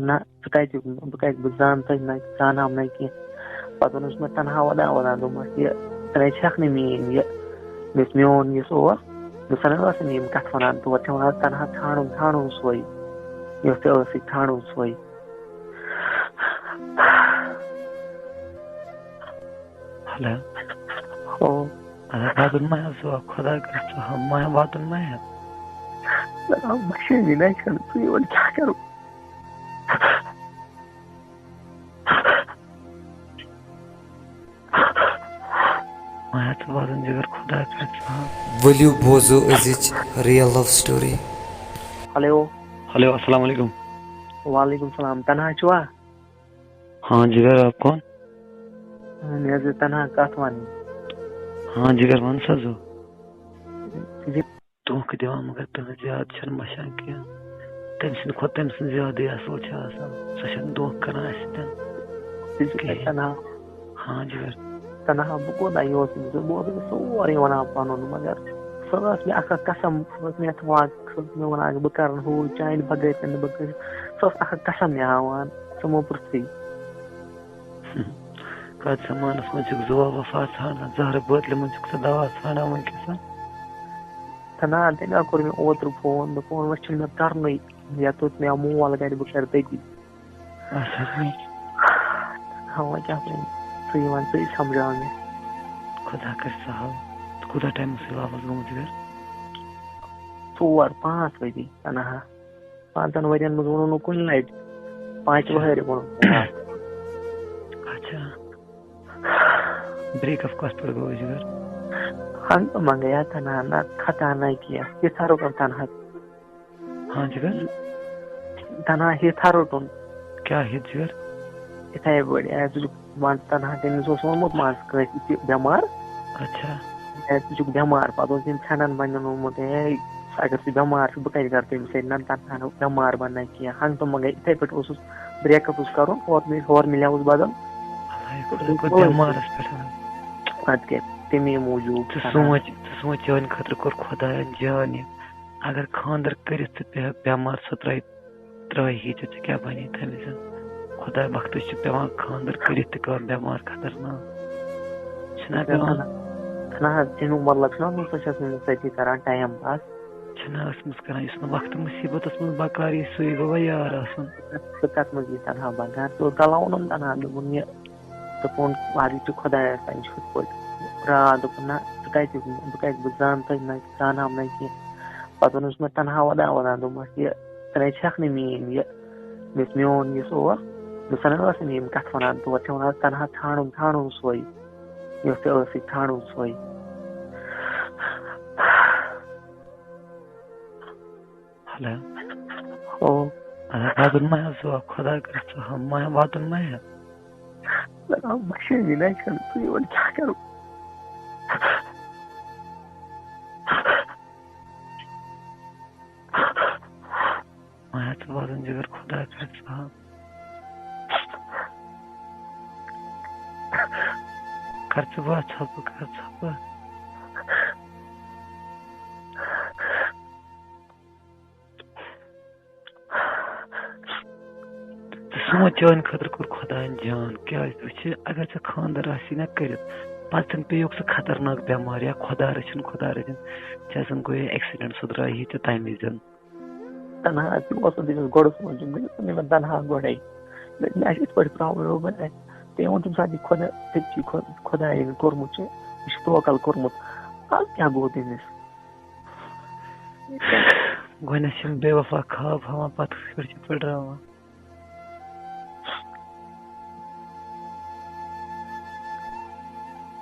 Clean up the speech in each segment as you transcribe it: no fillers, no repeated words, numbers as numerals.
نہ ژٕ کَتہِ بہٕ کَتہِ بہٕ زانتھٕے نہ زانہم نہ کینٛہہ پَتہٕ ووٚنُس مےٚ تنہا ودان دوٚپمَس یہِ ژٕ چھَکھ نہٕ میٛٲنۍ یہِ یُس میون یُس اوس دوٚپسَن ٲسٕن یِم کَتھ وَنان تور چھِ وَنان تنہا ژھانڈُن سوے یۄس ژےٚ ٲسٕے ژھانڈُن سوے ہلو او واتُن ما ہٮ۪ژٕ خۄدا کٔرِتھ ژٕ واتُن ما ہٮ۪ژ مشیٖنی نہ چھَنہٕ ژٕے وَن کیٛاہ کَرو ما ہٮ۪ژٕ واتُن جِگر خۄدا کٔرِتھ ؤلِو بوزو أزِچ ریل لو سٹوری. ہیلو ہلو السلام علیکم. وعلیکم السلام تنہا چھُوا ہاں جگر آپ کون مےٚ حظ ٲس تنہا کَتھ وَنٕنۍ ہاں جگر وَن سا زو دھوکہٕ دِوان مگر تٕہٕنٛز زیادٕ چھَنہٕ مَشان کینٛہہ تٔمۍ سٕنٛدِ کھۄتہٕ تٔمۍ سٕنٛز زیادٕے اَصٕل چھِ آسان سۄ چھَنہٕ دھوکہٕ کران اَسہِ سۭتۍ تنہا ہاں جگر تنہا بہٕ کوتاہ یہِ اوس بہٕ اوسُس سورُے وَنان پَنُن مگر سۄ ٲس مےٚ اکھ قسم سۄ ٲس مےٚ تھاوان سۄ ٲس مےٚ وَنان بہٕ کَرٕ ہُہ چانہِ بغٲر تہِ نہٕ بہٕ کٔرِتھ سۄ ٲس اکھ قسم مےٚ ہاوان ژٕ مہٕ پرٛژھٕے کَتھ زمانَس منٛز چھُکھ زُوا وفا ژھانڈان زہرٕ بٲتلہِ منٛز چھُکھ ژٕ دوا ژھانڈان وٕنکٮ۪س تنہا تَمہِ کوٚر مےٚ اوترٕ فون دوٚپُن وۄنۍ چھُنہٕ مےٚ کَرنُے یَتَتھ مےٚ مول گَرِ بہٕ کَرٕ تٔتی وۄنۍ کیٛاہ وَنہِ ژٕے وَن ژٕے سَمجاو مےٚ خۄدا کٔرِ سہل کوٗتاہ ٹایمَس واپَس گوٚمُت جگر 4-5 ؤری تنہا 5 ؤرین منٛز ووٚنُن نہٕ کُنہِ لَٹہِ 5 ؤہرۍ ووٚنُن اچھا بریک اپ کَتھ پٮ۪ٹھ گوٚو جگر ہنٛگتہٕ منٛگے تنہا نہ کھَٹان نہ کینٛہہ یِژھا روٚٹُن تنہا ہاں جگر تنہا یِژھا روٚٹُن کیٛاہ ہیٚتھ جگر یِتھَے پٲٹھۍ مان تنہا تٔمِس اوس ووٚنمُت مان ژٕ کٲنٛسہِ تہِ بٮ۪مار اچھا ژٕ چھُکھ بٮ۪مار پَتہٕ اوس تٔمۍ ژھٮ۪نن پنٛنٮ۪ن ووٚنمُت ہے اگر ژٕ بٮ۪مار چھُکھ بہٕ کَتہِ کَرٕ تٔمِس سۭتۍ نہ تنہا نہٕ بٮ۪مار بَننہ کینٛہہ ہنٛگتہٕ منٛگے یِتھَے پٲٹھۍ اوسُس بریک اپ اوس کَرُن ہورٕ مِلیوُس بدل بٮ۪مارَس پٮ۪ٹھ اَدٕ کیٛاہ تَمے موٗجوٗب ژٕ سونٛچ چانہِ خٲطرٕ کوٚر خۄداین جان یہِ اگر خانٛدر کٔرِتھ ژٕ بیٚہکھ بٮ۪مار سۄ ترٛٲیی ژےٚ ژٕ کیٛاہ بَنی تَمہِ وِزِ خۄدا وقتس چھُ پٮ۪وان خانٛدر کٔرِتھ تہِ کانٛہہ بٮ۪مار خطرناک چھُنہ پٮ۪وان نہ حظ تَمیُک مطلب چھُنہ سۄ چھَس نہٕ سۭتی کران ٹایم پاس چھِنہ ٲسمٕژ کران یُس نہٕ وقتہٕ مُصیٖبتس منٛز بکار یی سُے گوٚوا یار آسُن سُہ کَتھ منٛز یی تنہا بکار ژٕ اوس کلاوُن تنہا دوٚپُن یہِ دوٚپُن وارٕ چھُ خۄدایَس تانۍ چھُ ہُتھ پٲٹھۍ راتھ دوٚپُن نہ ژٕ کَتہِ بہٕ زانتھٕے نہ زانہم نہ کینٛہہ پَتہٕ ووٚنُس مےٚ تنہا ودان دوٚپمَس یہِ ژٕ چھَکھ نہٕ میٛٲنۍ یہِ یُس میون یُس اوس دوٚپسَن ٲسٕن یِم کَتھ وَنان تور چھِ وَنان تنہا ژھانڈُن سوے یۄس ژےٚ ٲسٕے ژھانڈُن سوے ہلو او واتُن ما ہٮ۪ژٕ خۄدا کٔرِتھ ژٕ واتُن ما ہٮ۪ژ مشیٖنی نہ چھَنہٕ ژٕے وَن کیٛاہ کَرو ما ہٮ۪ژٕ واتُن جگر خۄدا کٔرِتھ ژٕ کر ژٕ واتھ ژھۄپہٕ کر ژھۄپہٕ سونٛچ چانہِ خٲطرٕ کوٚر خۄداین جان کیٛازِ وٕچھِ اگر ژےٚ خانٛدر آسی نا کٔرِتھ پتہٕ زن پیٚیوکھ ژٕ خطرناک بٮ۪مار یا خۄدا رٔچھِنۍ ژےٚ زن گوٚو اٮ۪کسِڈنٹ سُہ درٛایی ژےٚ تمہِ وِزِ تنہا تہِ اوس تٔمِس گۄڈٕ سونٛچُن مےٚ ووٚن تنہا گۄڈے مےٚ آسہِ یِتھ پٲٹھۍ پرٛابلِم تٔمۍ ووٚن تَمہِ ساتہٕ یہِ خۄداین کوٚرمُت چھُ یہِ چھُ توکل کوٚرمُت آز کیٛاہ گوٚو تٔمِس گۄڈنٮ۪تھ چھِ بے وفا خاب ہاوان پتہٕ کِتھ پٲٹھۍ چھِ پھٕٹراوان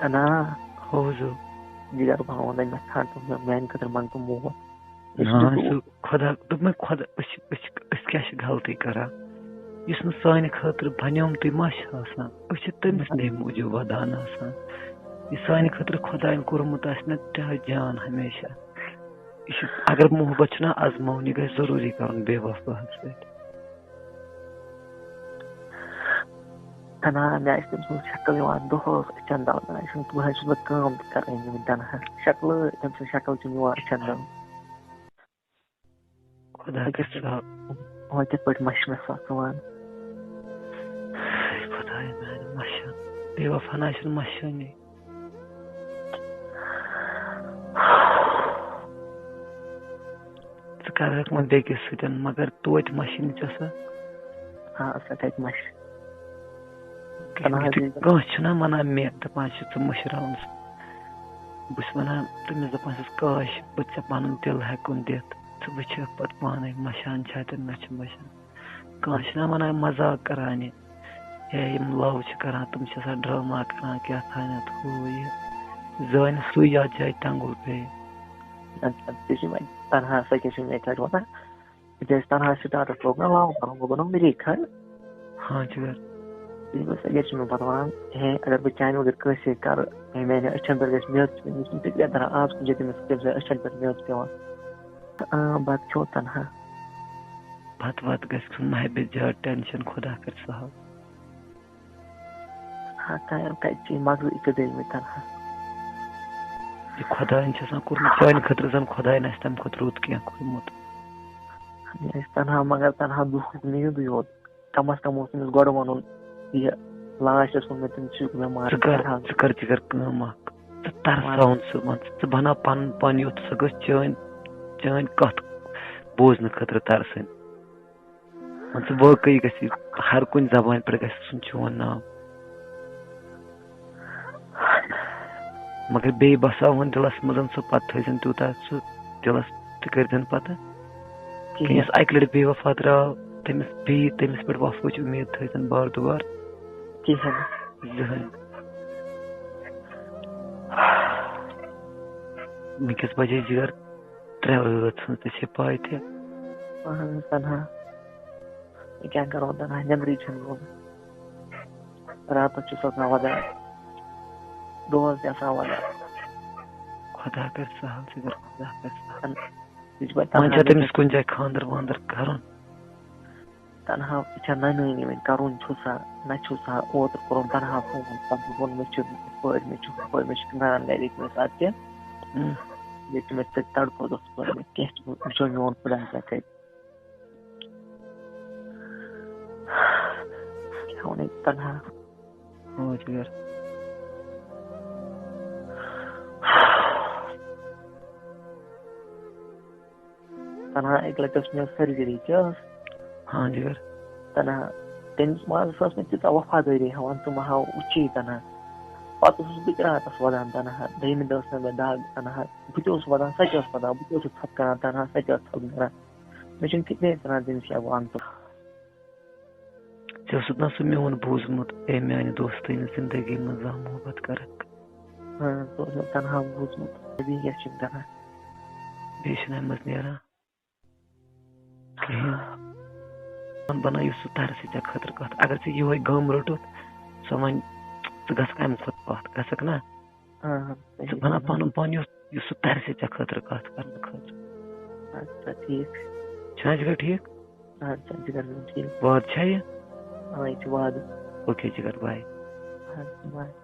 تنہا ہوزو جِگر بہٕ وَنَے مےٚ ژھانڈ میٛانہِ خٲطرٕ منٛگتہٕ مول خۄدا دوٚپ مےٚ خۄدا أسۍ کیٛاہ چھِ غلطی کران یُس نہٕ سانہِ خٲطرٕ بنیومتُے ما چھِ آسان أسۍ چھِ تٔمِس نٕے موٗجوٗب ودان آسان یہِ سانہِ خٲطرٕ خۄداین کوٚرمُت آسہِ نا تہِ آسہِ جان ہمیشہ یہِ چھُ اگر محبت چھُنہ ازماوُن یہِ گژھِ ضروٗری کرُن بے وفاہس سۭتۍ تنہا مےٚ آسہِ تٔمۍ سٕنٛز شکل یِوان دۄہس أچھن تل بہٕ چھُس نہٕ کٲم تہِ کرٲنی تنہا شکلہٕ تٔمۍ سٕنٛز شکل چھِ یِوان أچھن تل خۄدا وۄنۍ کِتھ پٲٹھۍ مَشہِ مےٚ سۄ ژٕ وَن خۄدایا میانہِ مَشان بے وفا نہ چھُنہٕ مَشٲنی ژٕ کَرکھ وۄنۍ بیٚکِس سۭتۍ مگر توتہِ مَشِنۍ ژےٚ سۄ سۄ کَتہِ مَشہِ کانٛہہ چھُنہ وَنان مےٚ دَپان چھِ ژٕ مٔشراوُن سُہ بہٕ چھُس وَنان تٔمِس دَپان چھُس کاش بہٕ ژےٚ پَنُن دِل ہٮ۪کُن دِتھ ژٕ وٕچھکھ پَتہٕ پانَے مَشان چھا تہِ نہ چھِ مَشان کانٛہہ چھُنہ وَنان مزاق کَران یہِ ہے یِم لَو چھِ کَران تِم چھِ آسان ڈرٛاما کَران کیٛاہ تھانٮ۪تھ ہُہ یہِ زٲنۍ سُے یَتھ جایہِ ٹنٛگُل پیٚیہِ تہِ چھِ وۄنۍ تنہا سۄ کیٛاہ چھِ مےٚ کَتہِ وَنان تِکیٛازِ تنہا سِٹاٹَس لوگ نہ لاو کَرُن گوٚو نہ میری کھنٛڈ ہاں جِگر سۄ کیٛاہ چھِ مےٚ پَتہٕ وَنان ہے اگر بہٕ چانہِ وغٲر کٲنٛسہِ سۭتۍ کَرٕ ہے میانہِ أچھَن پٮ۪ٹھ گژھِ میٚژ پیٚنۍ یہِ چھُنہٕ تِتہِ تَران آز کُنہِ جایہِ تٔمِس أچھَن پٮ۪ٹھ میٚژ پٮ۪وان بَتہٕ کھیوٚو تنہا پَتہٕ وَتہٕ گژھِ کھیوٚن مَہبہِ زیادٕ ٹٮ۪نشَن خۄدا کَرِ سہل ٹایم کَتہِ چھِ مَغزٕے کٔدٕلۍ مٕتۍ تنہا یہِ خۄدایَن چھِ آسان کوٚرمُت چانہِ خٲطرٕ زَن خۄدایَن آسہِ تَمہِ کھۄتہٕ رُت کیٚنٛہہ کوٚرمُت تنہا مگر تنہا دُکھُک نیٖدٕے یوت کَم از کم اوس تٔمِس گۄڈٕ وَنُن یہِ لاسٹَس ووٚن مےٚ تٔمِس ژٕ مےٚ مار ژٕ کَر کٲم اکھ ژٕ ترساوُن سُہ مان ژٕ بَناو پَنُن پان یُتھ سۄ گٔژھ چٲنۍ کَتھ بوزنہٕ خٲطرٕ ترسٕنۍ مان ژٕ وٲقعی گژھِ ہر کُنہِ زبانہِ پٮ۪ٹھ گژھِ سُن چون ناو مگر بیٚیہِ باساوُن دِلس منٛز سُہ پَتہٕ تھٲیزن تیوٗتاہ سُہ دِلس تہِ کٔرۍزن پَتہٕ یُس اَکہِ لَٹہِ بے وفا درٛاو تٔمِس بیٚیہِ تٔمِس پٮ۪ٹھ وفاہٕچ اُمید تھٲیزن بار دُبار کِہیٖنۍ زٕہٕنۍ وٕنکٮ۪س بجے جِگر 3 ٲٹھ ژھٕنٛز ژےٚ چھے پاے تہِ تنہا کیٛاہ کَرو تنہا نیٚنٛدرٕے چھَنہٕ روزان راتَس چھُ آسان وَدان دۄہَس تہِ آسان وَدان خۄدا کَرِ سہل جِگر خۄدا کَرِ سہل وۄنۍ چھا تٔمِس کُنہِ جایہِ خانٛدر وانٛدر کَرُن تنہا یہِ چھا نَنٲنی وۄنۍ کَرُن چھُسا نہ چھُسا اوترٕ کوٚرُن تنہا فون ووٚن مےٚ چھُ یِتھ پٲٹھۍ مےٚ چھُ ہُتھ پٲٹھۍ مےٚ چھُ گران گرِکۍ مےٚ ساتہٕ تہِ ییٚتہِ چھُ مےٚ سۭتۍ تڑکو دۄہ مےٚ کیٚنٛہہ چھُ وٕچھو میون خۄدا کیٛاہ کَرِ کیٛاہ وَنے تنہا جِگر تنہا اَکہِ لَٹہِ ٲس مےٚ سٔرجری کیٛاہ ٲس ہاں جِگر تنہا تٔمِس مازَس ٲس مےٚ تیٖژاہ وفادٲری ہاوان ژٕ مہ ہاو وٕچھی تنہا پَتہٕ اوسُس بہٕ تہِ راتَس وَدان تنہا دوٚیمہِ دۄہ ٲس مےٚ دگ تنہا بہٕ تہِ اوسُس وَدان سۄ تہِ ٲس وَدان بہٕ تہِ اوسُس تھپھ کران تنہا سۄ تہِ ٲس تھپھ کران مےٚ چھُنہٕ کِتنے ژَلان تٔمِس کیٛاہ وَن ژٕ ژےٚ اوسُتھ نہ سُہ میون بوٗزمُت اے میانہِ دوستٕنۍ زندگی منٛز زانٛہہ محبت کَرکھ سُہ اوس مےٚ تنہا بوٗزمُت بیٚیہِ کیٛاہ چھُم کران بیٚیہِ چھُنہٕ اَمہِ منٛز نیران کِہیٖنۍ بَنٲیِو سُہ ترسہِ ژےٚ خٲطرٕ کَتھ اگر ژےٚ یِہوے غم رٔٹُتھ سۄ وَنہِ ژٕ گژھکھ اَمہِ کھۄتہٕ پَتھ گژھکھ نا ژٕ بَناو پَنُن پان یُس سُہ ترسہِ ژےٚ خٲطرٕ کَتھ کرنہٕ خٲطرٕ اَدٕ ٹھیٖک چھُنہ جِگر ٹھیٖک اَدٕ جِگر ٹھیٖک وعدٕ چھا یہِ یہِ چھُ وعدٕ اوکے جِگر باے بَے